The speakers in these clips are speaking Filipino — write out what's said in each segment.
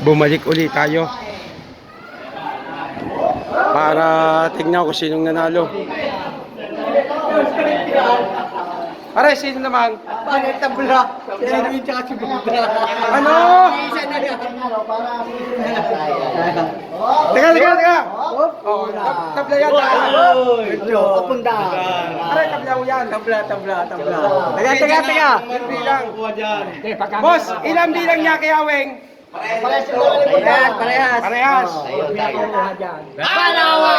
bumalik ulit tayo para tignan ko sinong nanalo. Aray, sino naman? Bakit tabla? Kaya namin tsaka si Buda. Ano? Isa na yan. Teka. Oh, tabla yan. Kapunda. Aray, tabla ko yan. Tabla. Teka. Bilang. Boss, ilang bilang niya kay Aweng? Parehas. Banawa.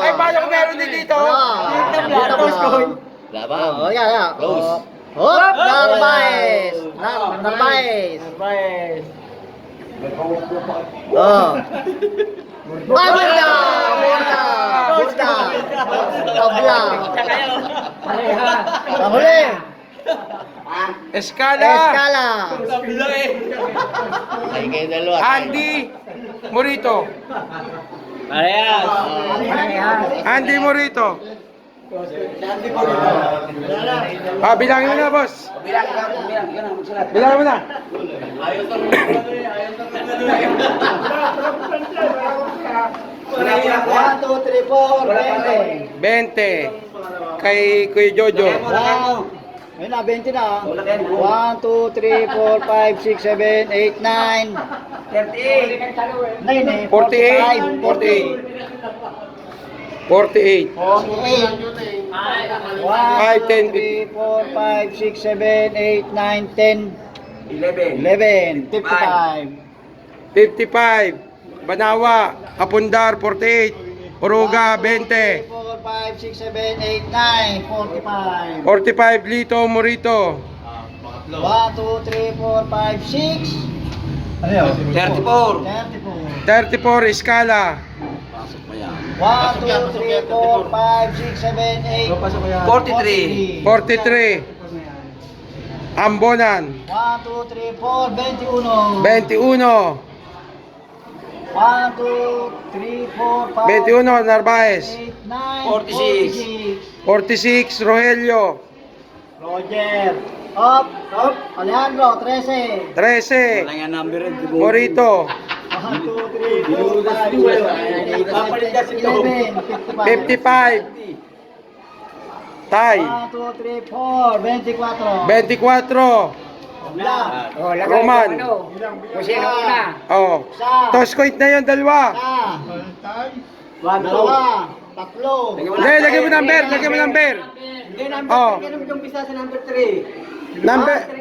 Ay, paano kung meron din dito? Oh, yeah. Close. Hop, Narvaez. Oh. Burda. Tabla. Pahuli. Eskala. Ay, kayo dalawa. Andy Morito. Parehas. Andy Morito. Bilangin mo na, boss. Bilangin mo na. One, two, three, four, 20. Kay Kuya Jojo. Ayun na, 20 na. 1, 2, 3, 4, 5, 6, 7, 8, 9. 38. 48. 48. 1, 5, 10, 2, 3, 4, 5, 6, 7, 8, 9, 10. 11. 55. 55. Banawa. Apundar, 48. Uruga, 20. 4, 5, 6, 7, 8, 9, 45. 45. Lito Morito. 1, 2, 3, 4, 5, 6. 34. 34. Eskala. 1, 2, 3, 4, 5, 6, 7, 8, 43. 43. Ambonan. 1, 2, 3, 4, 21. 21. 1, 2, 3, 4, 5, 21. Narvaez. 8, 9, 46. Rogelio. Roger. Up. Alejandro, 13. 13. Wala nga number rin. Morito. 1, 2, 3, 4, 5, 6, 7, 11, 55. 55. Tay. 1, 2, 3, 4, 24. 24. Wala. Roman. Kusina. Oh. Isa. Toskoit na yun, dalawa. Dalawa. Tatlo. Hindi, lagyan mo number. Oh. Umpisa sa number 3.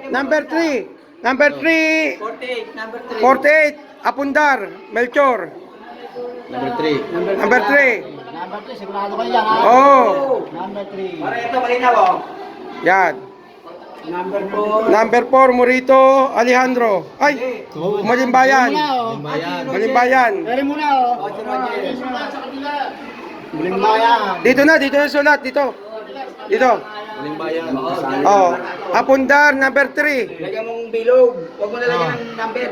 Number 3. Number 3. 48. Number 48. Apundar. Melchor. Number 3. Number 3. Number 3, sigurado kayo yan ha? Oh. Number 3. Ito, malinaw oh. Yan. Number 4. Number 4, Morito Alejandro. Ay, Malimbayan. Malimbayan. Pwede muna oh. Malimbayan. Dito na sulat. Dito. Malimbayan. Oh. Apundar, number 3. Lagyan mong bilog. Huwag mo na lagyan ng number.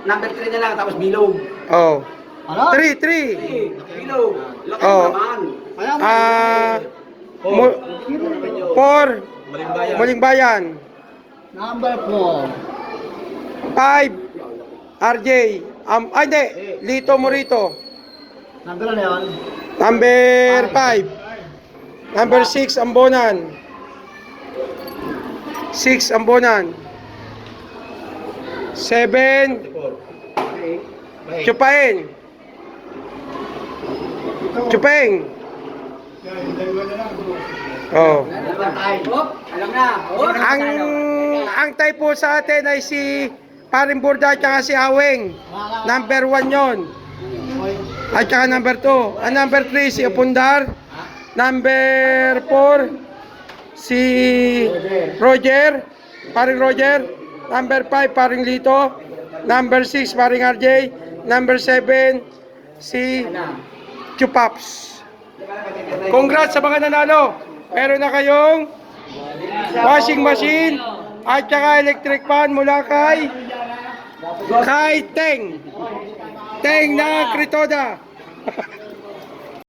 Number 3 na lang, tapos bilog. Oh. Ano? 3. Bilog. Laki Oh. naman. Ah, 4. Malimbayan. Malimbayan. Number 4. 5. RJ. Ay, hindi. Lito Morito. Number ano yun? Number 5. Number 6, Ambonan. 6, Ambonan. 7, Chupain. Oh. Alam na. Ang type po sa atin ay si Paring Burda at saka si Aweng. Number 1 yon. At saka number 2. Ang number 3 si Apundar. Number 4 si Roger. Paring Roger. Number 5 Paring Lito. Number 6 Paring RJ. Number 7 si Chupaps. Congrats sa mga nanalo. Meron na kayong washing machine at saka electric fan mula kay Teng. Teng na Kritoda.